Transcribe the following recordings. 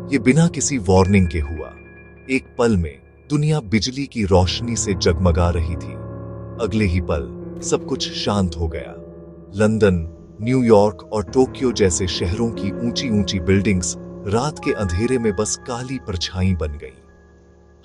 ये बिना किसी वार्निंग के हुआ। एक पल में दुनिया बिजली की रोशनी से जगमगा रही थी। अगले ही पल सब कुछ शांत हो गया। लंदन, न्यूयॉर्क और टोक्यो जैसे शहरों की ऊंची ऊंची बिल्डिंग्स रात के अंधेरे में बस काली परछाई बन गई।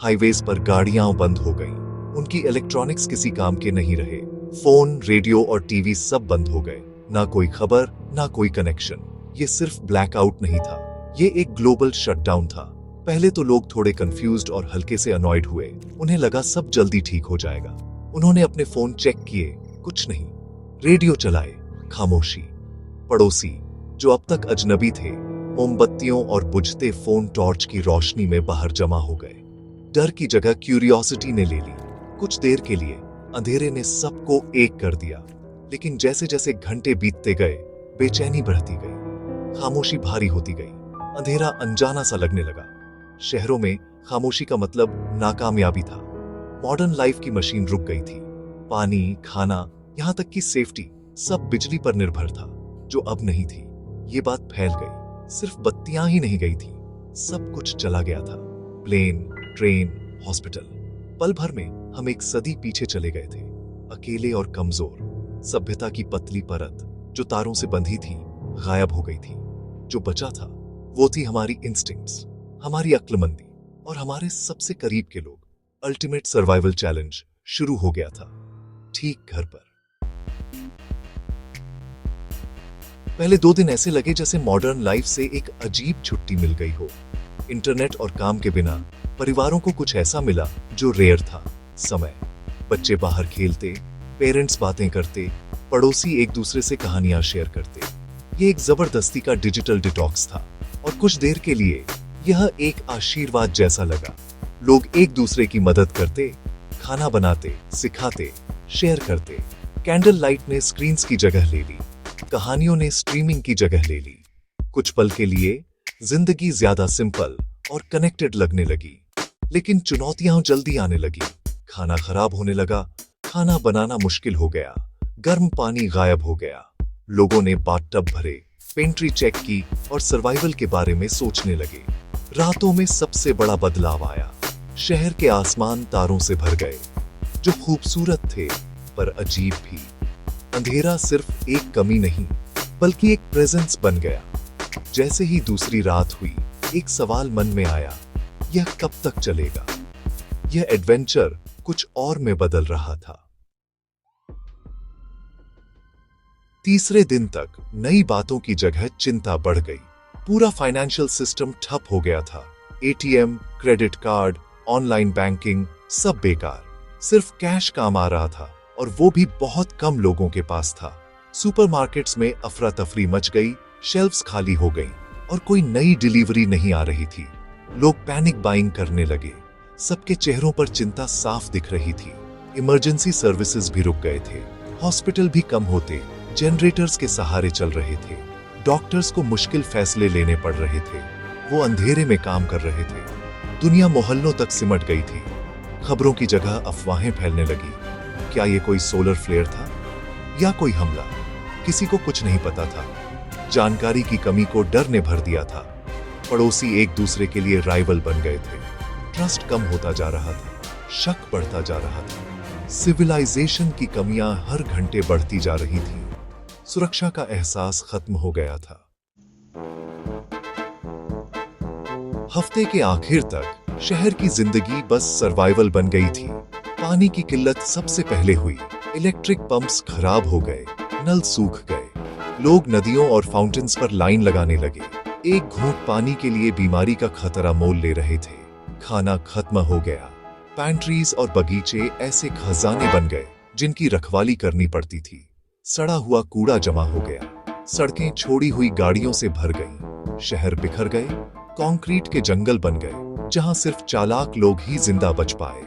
हाईवेज पर गाड़ियां बंद हो गईं। उनकी इलेक्ट्रॉनिक्स किसी काम के नहीं रहे। फोन, रेडियो और टीवी सब बंद हो गए। ना कोई खबर, ना कोई कनेक्शन। ये सिर्फ ब्लैकआउट नहीं था, ये एक ग्लोबल शटडाउन था। पहले तो लोग थोड़े कंफ्यूज्ड और हल्के से अनॉयड हुए। उन्हें लगा सब जल्दी ठीक हो जाएगा। उन्होंने अपने फोन चेक किए, कुछ नहीं। रेडियो चलाए, खामोशी। पड़ोसी जो अब तक अजनबी थे, मोमबत्तियों और बुझते फोन टॉर्च की रोशनी में बाहर जमा हो गए। डर की जगह क्यूरियोसिटी ने ले ली। कुछ देर के लिए अंधेरे ने सबको एक कर दिया, लेकिन जैसे जैसे घंटे बीतते गए, बेचैनी बढ़ती गई। खामोशी भारी होती गई। अंधेरा अनजाना सा लगने लगा। शहरों में खामोशी का मतलब नाकामयाबी था। मॉडर्न लाइफ की मशीन रुक गई थी। पानी, खाना, यहां तक कि सेफ्टी सब बिजली पर निर्भर था, जो अब नहीं थी। ये बात फैल गई। सिर्फ बत्तियां ही नहीं गई थी, सब कुछ चला गया था। Plane, train, hospital. पल भर में हम एक सदी पीछे चले गए थे, अकेले और कमजोर। सभ्यता की पतली परत जो तारों से बंधी थी, गायब हो गई थी। जो बचा था वो थी हमारी इंस्टिंक्ट्स, हमारी अक्लमंदी और हमारे सबसे करीब के लोग। अल्टीमेट सर्वाइवल चैलेंज शुरू हो गया था, ठीक घर पर। पहले 2 दिन ऐसे लगे जैसे मॉडर्न लाइफ से एक अजीब छुट्टी मिल गई हो। इंटरनेट और काम के बिना परिवारों को कुछ ऐसा मिला जो रेयर था, समय। बच्चे बाहर खेलते, पेरेंट्स बातें करते, पड़ोसी एक दूसरे से कहानियां शेयर करते। ये एक जबरदस्ती का डिजिटल डिटॉक्स था, और कुछ देर के लिए यह एक आशीर्वाद जैसा लगा। लोग एक दूसरे की मदद करते, खाना बनाते, सिखाते, शेयर करते। कैंडल लाइट ने स्क्रीन्स की जगह ले ली, कहानियों ने स्ट्रीमिंग की जगह ले ली। कुछ पल के लिए जिंदगी ज्यादा सिंपल और कनेक्टेड लगने लगी, लेकिन चुनौतियां जल्दी आने लगी। खाना खराब होने लगा, खाना बनाना मुश्किल हो गया, गर्म पानी गायब हो गया। लोगों ने बाथटब भरे, पेंट्री चेक की और सर्वाइवल के बारे में सोचने लगे। रातों में सबसे बड़ा बदलाव आया। शहर के आसमान तारों से भर गए, जो खूबसूरत थे पर अजीब भी। अंधेरा सिर्फ एक कमी नहीं, बल्कि एक प्रेजेंस बन गया। जैसे ही दूसरी रात हुई, एक सवाल मन में आया, यह कब तक चलेगा? यह एडवेंचर कुछ और में बदल रहा था। तीसरे दिन तक नई बातों की जगह चिंता बढ़ गई। पूरा फाइनेंशियल सिस्टम ठप हो गया था। ATM, credit card, online banking सब बेकार। सिर्फ कैश काम आ रहा था, और वो भी बहुत कम लोगों के पास था। सुपरमार्केट्स में अफरा तफरी मच गई, शेल्फ्स खाली हो गईं, और कोई नई डिलीवरी नहीं आ रही थी। लोग पैनिक बाइंग करने लगे। सबके चेहरों पर चिंता साफ दिख रही थी। इमरजेंसी सर्विसेज भी रुक गए थे, हॉस्पिटल भी कम होते, जनरेटर्स के सहारे चल रहे थे। डॉक्टर्स को मुश्किल फैसले लेने पड़ रहे थे, वो अंधेरे में काम कर रहे थे। दुनिया मोहल्लों तक सिमट गई थी। खबरों की जगह अफवाहें फैलने लगी। क्या ये कोई सोलर फ्लेयर था या कोई हमला? किसी को कुछ नहीं पता था। जानकारी की कमी को डर ने भर दिया था। पड़ोसी एक दूसरे के लिए राइवल बन गए थे। ट्रस्ट कम होता जा रहा था, शक बढ़ता जा रहा था। सिविलाइजेशन की कमियां हर घंटे बढ़ती जा रही थी। सुरक्षा का एहसास खत्म हो गया था। हफ्ते के आखिर तक शहर की जिंदगी बस सर्वाइवल बन गई थी। पानी की किल्लत सबसे पहले हुई। इलेक्ट्रिक पंप्स खराब हो गए, नल सूख गए। लोग नदियों और फाउंटेन्स पर लाइन लगाने लगे। एक घूंट पानी के लिए बीमारी का खतरा मोल ले रहे थे। खाना खत्म हो गया। पैंट्रीज और बगीचे ऐसे खजाने बन गए जिनकी रखवाली करनी पड़ती थी। सड़ा हुआ कूड़ा जमा हो गया। सड़कें छोड़ी हुई गाड़ियों से भर गईं। शहर बिखर गए। कंक्रीट के जंगल बन गए जहां सिर्फ चालाक लोग ही जिंदा बच पाए।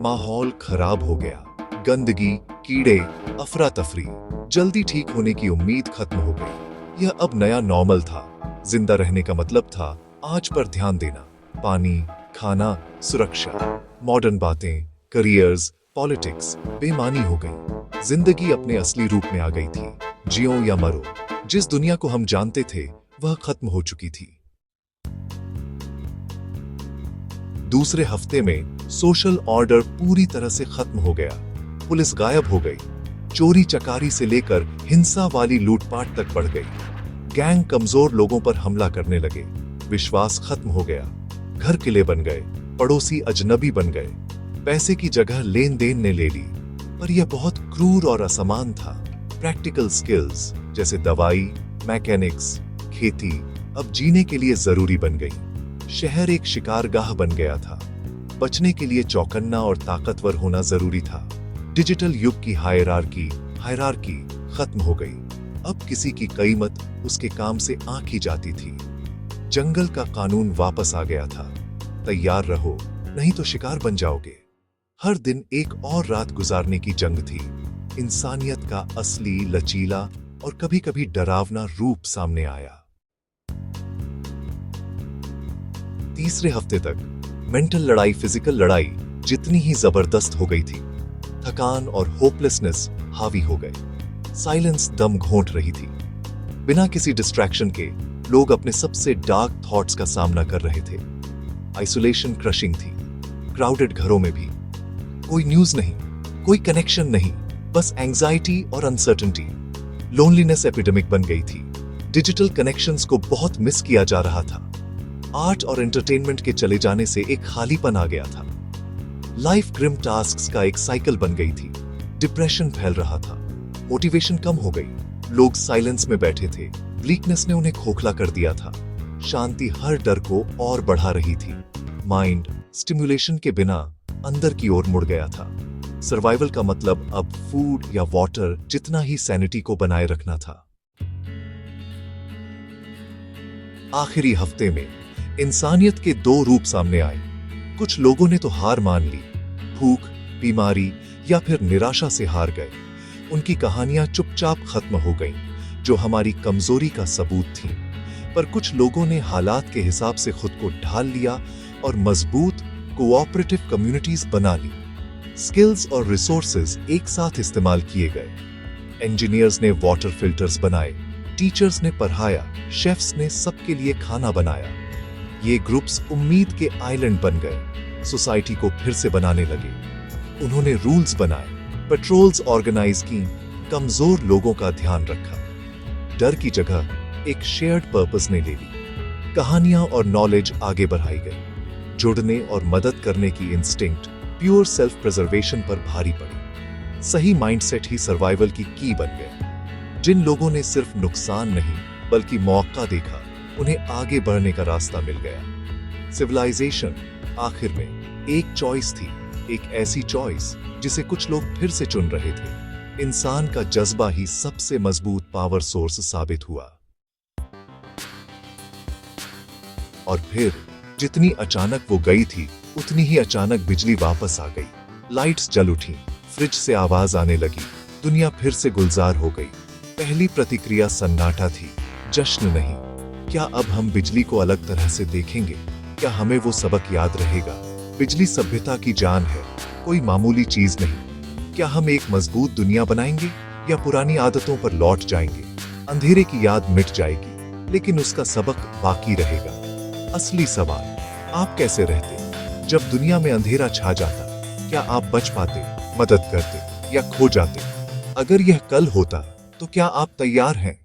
माहौल खराब हो गया। गंदगी, कीड़े, अफरा तफरी। जल्दी ठीक होने की उम्मीद खत्म हो गई। यह अब नया नॉर्मल था। जिंदा रहने का मतलब था आज पर ध्यान देना। पानी, खाना, सुरक्षा। मॉडर्न बातें, करियर्स, पॉलिटिक्स बेमानी हो गई। जिंदगी अपने असली रूप में आ गई थी। जियो या मरो। जिस दुनिया को हम जानते थे वह खत्म हो चुकी थी। दूसरे हफ्ते में सोशल ऑर्डर पूरी तरह से खत्म हो गया। पुलिस गायब हो गई। चोरी चकारी से लेकर हिंसा वाली लूटपाट तक बढ़ गई। गैंग कमजोर लोगों पर हमला करने लगे। विश्वास खत्म हो गया। घर किले बन गए, पड़ोसी अजनबी बन गए। पैसे की जगह लेन देन ने ले ली। पर यह बहुत क्रूर और असमान था। प्रैक्टिकल स्किल्स जैसे दवाई, मैकेनिक्स, खेती अब जीने के लिए जरूरी बन गई। शहर एक शिकारगाह बन गया था। बचने के लिए चौकन्ना और ताकतवर होना जरूरी था। डिजिटल युग की हायरार्की खत्म हो गई। अब किसी की कीमत उसके काम से आंकी जाती थी। जंगल का कानून वापस आ गया था। तैयार रहो, नहीं तो शिकार बन जाओगे। हर दिन एक और रात गुजारने की जंग थी। इंसानियत का असली, लचीला और कभी-कभी डरावना रूप सामने आया। तीसरे हफ्ते तक मेंटल लड़ाई फिजिकल लड़ाई जितनी ही जबरदस्त हो गई थी। थकान और होपलेसनेस हावी हो गए। साइलेंस दम घोंट रही थी। बिना किसी डिस्ट्रैक्शन के लोग अपने सबसे डार्क थॉट्स का सामना कर रहे थे। आइसोलेशन क्रशिंग थी। क्राउडेड घरों में भी कोई न्यूज नहीं, कोई कनेक्शन नहीं, बस एंजाइटी और अनसर्टेनिटी। लोनलीनेस एपिडेमिक बन गई थी। डिजिटल कनेक्शंस को बहुत मिस किया जा रहा था। आर्ट और एंटरटेनमेंट के चले जाने से एक खालीपन आ गया था। लाइफ ग्रिम टास्क्स का एक साइकिल बन गई थी। डिप्रेशन फैल रहा था। मोटिवेशन कम हो गई। लोग साइलेंस में बैठे थे। ब्लीकनेस ने उन्हें खोखला कर दिया था। शांति हर डर को और बढ़ा रही थी। माइंड स्टिमुलेशन के बिना अंदर की ओर मुड़ गया था। सर्वाइवल का मतलब अब फूड या वाटर जितना ही सैनिटी को बनाए रखना था। आखिरी हफ्ते में इंसानियत के दो रूप सामने आए। कुछ लोगों ने तो हार मान ली, भूख, बीमारी या फिर निराशा से हार गए। उनकी कहानियां चुपचाप खत्म हो गईं, जो हमारी कमजोरी का सबूत थी। पर कुछ लोगों ने हालात के हिसाब से खुद को ढाल लिया और मजबूत कोऑपरेटिव कम्युनिटीज बना ली। स्किल्स और रिसोर्सेज एक साथ इस्तेमाल किए गए। इंजीनियर्स ने वाटर फिल्टर्स बनाए, टीचर्स ने पढ़ाया, शेफ्स ने सबके लिए खाना बनाया। ये ग्रुप्स उम्मीद के आइलैंड बन गए। सोसाइटी को फिर से बनाने लगे। उन्होंने रूल्स बनाए, पेट्रोल्स ऑर्गेनाइज की, कमजोर लोगों का ध्यान रखा। डर की जगह एक शेयर्ड पर्पस ने ले ली। कहानियां और नॉलेज आगे बढ़ाई गई। जुड़ने और मदद करने की इंस्टिंक्ट प्योर सेल्फ प्रिजर्वेशन पर भारी पड़ी। सही माइंडसेट ही सर्वाइवल की की बन गए। जिन लोगों ने सिर्फ नुकसान नहीं बल्कि मौका देखा, उन्हें आगे बढ़ने का रास्ता मिल गया। सिविलाइजेशन आखिर में एक चॉइस थी, एक ऐसी चॉइस जिसे कुछ लोग फिर से चुन रहे थे। इंसान का जज्बा ही सबसे मजबूत पावर सोर्स साबित हुआ। और फिर जितनी अचानक वो गई थी, उतनी ही अचानक बिजली वापस आ गई। लाइट्स जल उठी, फ्रिज से आवाज आने लगी। दुनिया फिर से गुलजार हो गई। पहली प्रतिक्रिया सन्नाटा थी, जश्न नहीं। क्या अब हम बिजली को अलग तरह से देखेंगे? क्या हमें वो सबक याद रहेगा? बिजली सभ्यता की जान है, कोई मामूली चीज नहीं। क्या हम एक मजबूत दुनिया बनाएंगे या पुरानी आदतों पर लौट जाएंगे? अंधेरे की याद मिट जाएगी, लेकिन उसका सबक बाकी रहेगा। असली सवाल, आप कैसे रहते जब दुनिया में अंधेरा छा जाता? क्या आप बच पाते, मदद करते या खो जाते? अगर यह कल होता, तो क्या आप तैयार हैं?